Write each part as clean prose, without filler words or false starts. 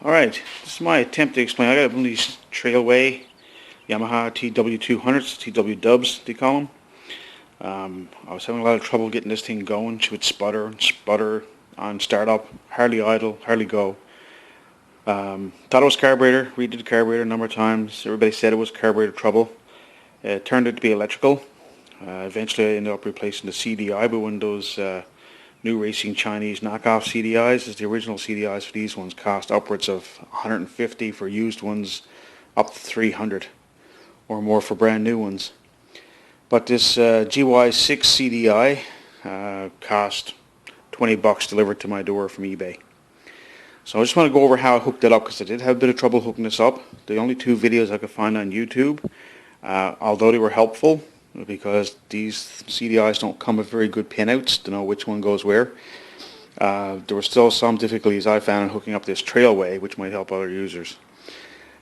Alright, this is my attempt to explain. I got one of these Trailway Yamaha TW200s, TW dubs they call them. I was having a lot of trouble getting this thing going. She would sputter and sputter on startup, hardly idle, hardly go. Thought it was carburetor, redid the carburetor a number of times. Everybody said it was carburetor trouble. It turned out to be electrical. Eventually I ended up replacing the CDI with one of those new racing Chinese knockoff CDIs. As the original CDIs for these ones cost upwards of 150 for used ones, up to 300 or more for brand new ones. But this GY6 CDI cost 20 bucks delivered to my door from eBay. So I just want to go over how I hooked it up, because I did have a bit of trouble hooking this up. The only two videos I could find on YouTube, although they were helpful, because these CDIs don't come with very good pinouts to know which one goes where. There were still some difficulties I found in hooking up this Trailway, which might help other users.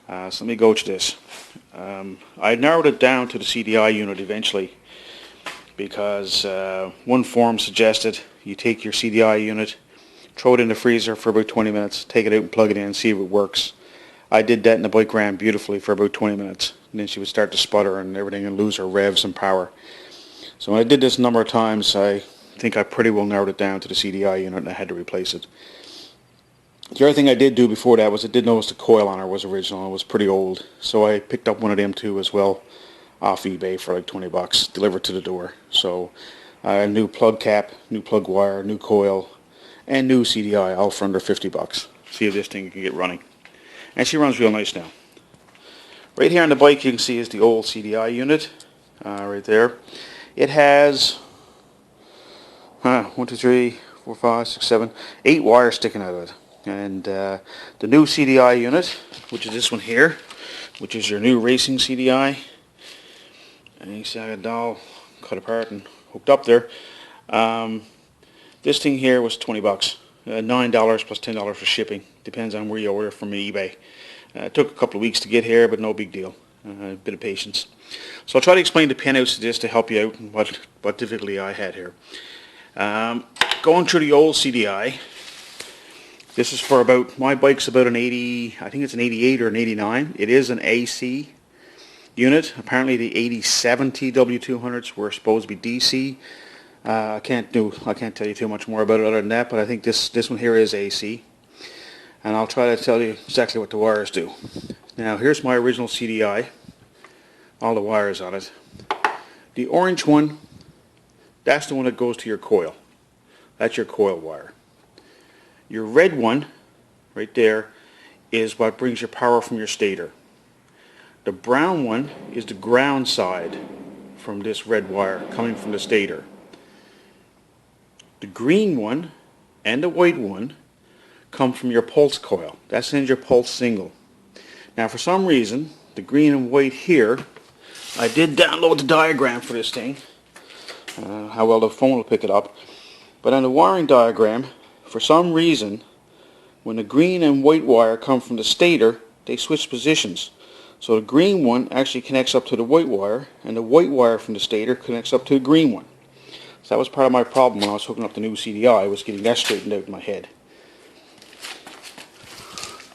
So let me go to this. I narrowed it down to the CDI unit eventually, because one forum suggested you take your CDI unit, throw it in the freezer for about 20 minutes, take it out and plug it in and see if it works. I did that and the bike ran beautifully for about 20 minutes. And then she would start to sputter and everything and lose her revs and power. So when I did this a number of times, I think I pretty well narrowed it down to the CDI unit and I had to replace it. The other thing I did do before that was I did notice the coil on her was original. It was pretty old. So I picked up one of them too as well off eBay for like 20 bucks, delivered to the door. So a new plug cap, new plug wire, new coil, and new CDI, all for under 50 bucks. See if this thing can get running. And she runs real nice now. Right here on the bike you can see is the old CDI unit, right there. It has 1, 2, 3, 4, 5, 6, 7, 8 wires sticking out of it. And the new CDI unit, which is this one here, which is your new racing CDI. And you see I got it all cut apart and hooked up there. This thing here was 20 bucks. $9 plus $10 for shipping. Depends on where you order from eBay. It took a couple of weeks to get here, but no big deal. A bit of patience. So I'll try to explain the pinouts to this to help you out and what difficulty I had here. Going through the old CDI, this is for about, my bike's about an 80, I think it's an 88 or an 89. It is an AC unit. Apparently the 87 TW200s were supposed to be DC. I can't tell you too much more about it other than that, but I think this one here is AC. And I'll try to tell you exactly what the wires do. Now here's my original CDI, all the wires on it. The orange one, that's the one that goes to your coil. That's your coil wire. Your red one, right there, is what brings your power from your stator. The brown one is the ground side from this red wire coming from the stator. The green one and the white one come from your pulse coil. That sends your pulse signal. Now for some reason, the green and white here, I did download the diagram for this thing. How well the phone will pick it up. But on the wiring diagram, for some reason, when the green and white wire come from the stator, they switch positions. So the green one actually connects up to the white wire, and the white wire from the stator connects up to the green one. So that was part of my problem when I was hooking up the new CDI, was getting that straightened out in my head.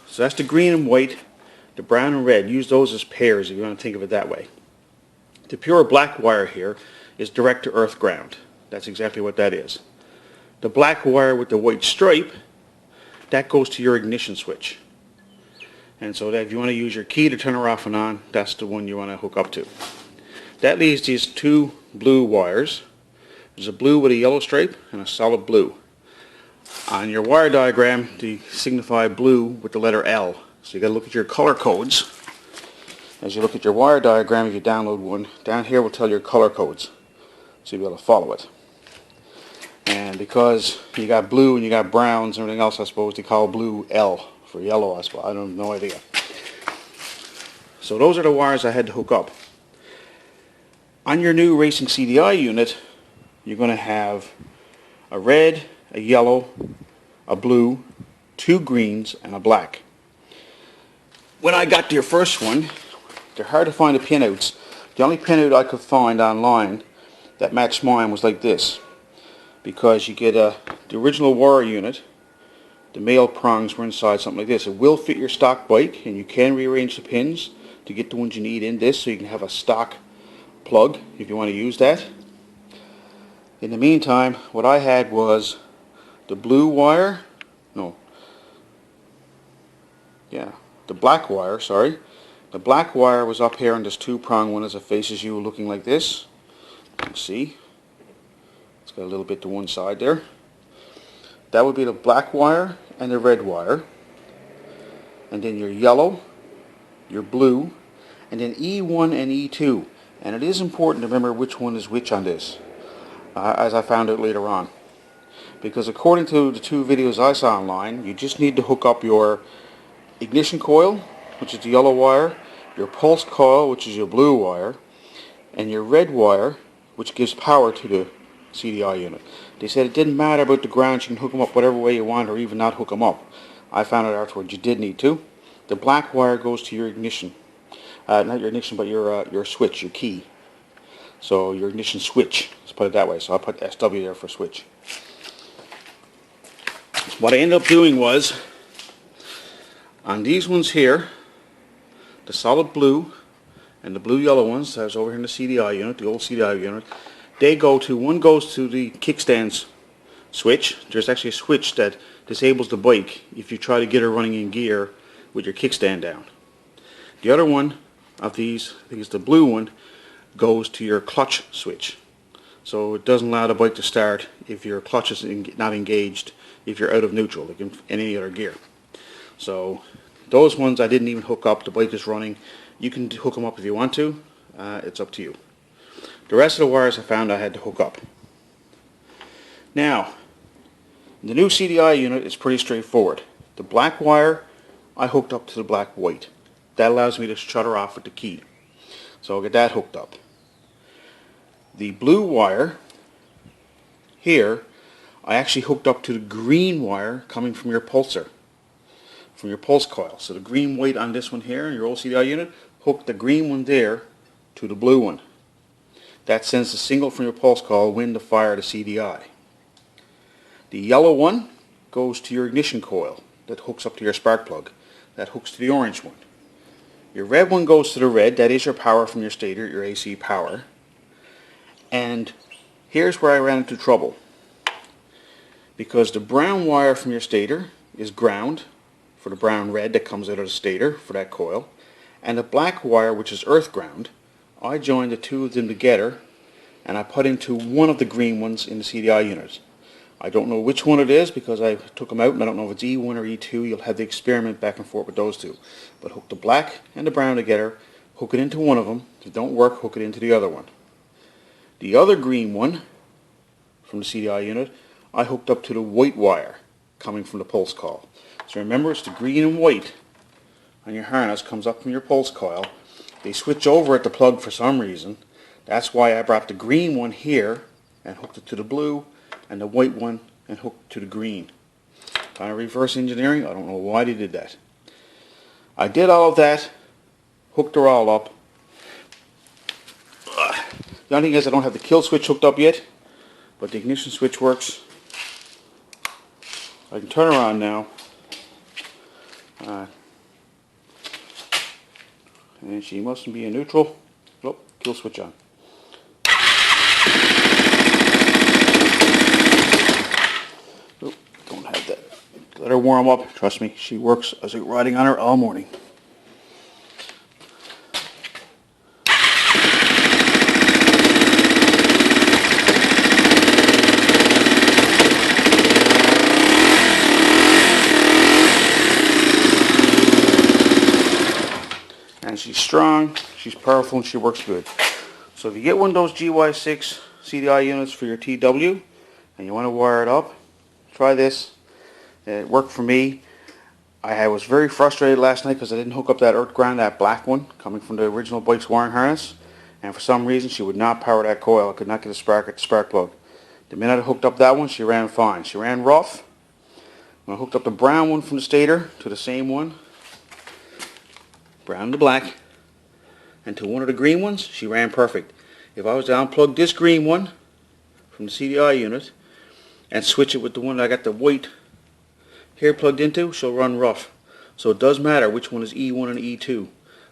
So that's the green and white, the brown and red. Use those as pairs if you want to think of it that way. The pure black wire here is direct to earth ground. That's exactly what that is. The black wire with the white stripe, that goes to your ignition switch. And so that if you want to use your key to turn her off and on, that's the one you want to hook up to. That leaves these two blue wires. There's a blue with a yellow stripe and a solid blue. On your wire diagram, they signify blue with the letter L. So you got to look at your color codes. As you look at your wire diagram, if you download one, down here will tell your color codes. So you'll be able to follow it. And because you got blue and you got browns and everything else, I suppose they call blue L for yellow, I suppose. I don't have no idea. So those are the wires I had to hook up. On your new racing CDI unit, you're going to have a red, a yellow, a blue, 2 greens, and a black. When I got to your first one, they're hard to find the pinouts. The only pinout I could find online that matched mine was like this. Because you get the original wire unit, the male prongs were inside something like this. It will fit your stock bike, and you can rearrange the pins to get the ones you need in this, so you can have a stock plug if you want to use that. In the meantime, what I had was the blue wire, the black wire, sorry. The black wire was up here on this two-prong one as it faces you, looking like this. You can see it's got a little bit to one side there. That would be the black wire and the red wire, and then your yellow, your blue, and then E1 and E2. And it is important to remember which one is which on this, as I found out later on, because according to the two videos I saw online, you just need to hook up your ignition coil, which is the yellow wire, your pulse coil, which is your blue wire, and your red wire, which gives power to the CDI unit. They said it didn't matter about the ground, you can hook them up whatever way you want, or even not hook them up. I found out afterwards you did need to. The black wire goes to your ignition, not your ignition, but your switch, your key. So your ignition switch, let's put it that way. So I put SW there for switch. What I ended up doing was, on these ones here, the solid blue and the blue yellow ones, that's over here in the CDI unit, the old CDI unit, one goes to the kickstands switch. There's actually a switch that disables the bike if you try to get her running in gear with your kickstand down. The other one of these, I think it's the blue one, goes to your clutch switch. So it doesn't allow the bike to start if your clutch is not engaged, if you're out of neutral, like in any other gear. So those ones I didn't even hook up. The bike is running. You can hook them up if you want to. It's up to you. The rest of the wires I found I had to hook up. Now, the new CDI unit is pretty straightforward. The black wire I hooked up to the black white. That allows me to shut her off with the key. So I'll get that hooked up. The blue wire here I actually hooked up to the green wire coming from your pulsar, from your pulse coil. So the green white on this one here, your old CDI unit, hook the green one there to the blue one. That sends the signal from your pulse coil when to fire the CDI. The yellow one goes to your ignition coil that hooks up to your spark plug. That hooks to the orange one. Your red one goes to the red. That is your power from your stator, your AC power. And here's where I ran into trouble, because the brown wire from your stator is ground for the brown red that comes out of the stator for that coil, and the black wire, which is earth ground, I joined the two of them together and I put into one of the green ones in the CDI unit. I don't know which one it is because I took them out, and I don't know if it's E1 or E2. You'll have to experiment back and forth with those two. But hook the black and the brown together, hook it into one of them. If it don't work, hook it into the other one. The other green one from the CDI unit, I hooked up to the white wire coming from the pulse coil. So remember, it's the green and white on your harness comes up from your pulse coil. They switch over at the plug for some reason. That's why I brought the green one here and hooked it to the blue, and the white one and hooked to the green. Kind of reverse engineering. I don't know why they did that. I did all of that, hooked her all up. The only thing is I don't have the kill switch hooked up yet, but the ignition switch works. I can turn her on now. And she mustn't be in neutral. Oh, kill switch on. Oh, don't have that. Let her warm up. Trust me, she works. I was riding on her all morning. And she's strong, she's powerful, and she works good. So if you get one of those GY6 CDI units for your TW and you want to wire it up, try this. It worked for me. I was very frustrated last night because I didn't hook up that earth ground, that black one coming from the original bike's wiring harness, and for some reason she would not power that coil. I could not get a spark at the spark plug. The minute I hooked up that one, she ran fine. She ran rough. When I hooked up the brown one from the stator to the same one, brown to black, and to one of the green ones, she ran perfect. If I was to unplug this green one from the CDI unit and switch it with the one I got the white here plugged into, she'll run rough. So it does matter which one is E1 and E2.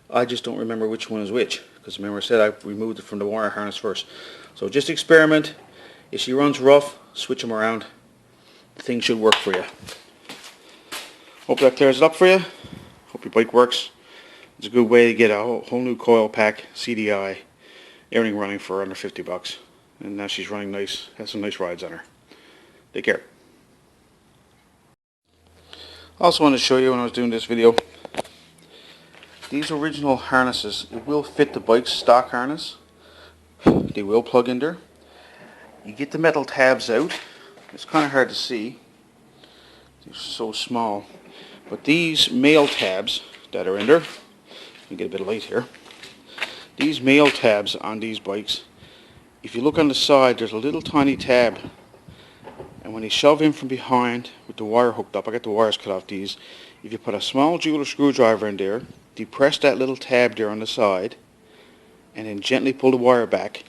I just don't remember which one is which, because remember I said I removed it from the wire harness first. So just experiment. If she runs rough, switch them around. The thing should work for you. Hope that clears it up for you. Hope your bike works. It's a good way to get a whole new coil pack, CDI, everything running for under 50 bucks. And now she's running nice, has some nice rides on her. Take care. I also wanted to show you when I was doing this video, these original harnesses, it will fit the bike's stock harness. They will plug in there. You get the metal tabs out. It's kind of hard to see. They're so small. But these male tabs that are in there, you get a bit of light here. These male tabs on these bikes, if you look on the side, there's a little tiny tab. And when you shove in from behind with the wire hooked up, I got the wires cut off these. If you put a small jeweler screwdriver in there, depress that little tab there on the side, and then gently pull the wire back,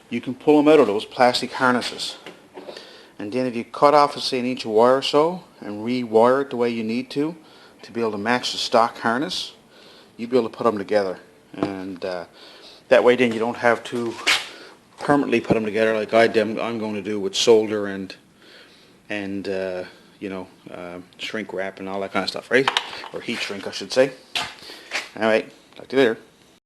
you can pull them out of those plastic harnesses. And then if you cut off, say, an inch of wire or so, and rewire it the way you need to be able to match the stock harness, you'll be able to put them together. And that way then you don't have to permanently put them together like I'm going to do with solder and shrink wrap and all that kind of stuff, right? Or heat shrink, I should say. Alright, talk to you later.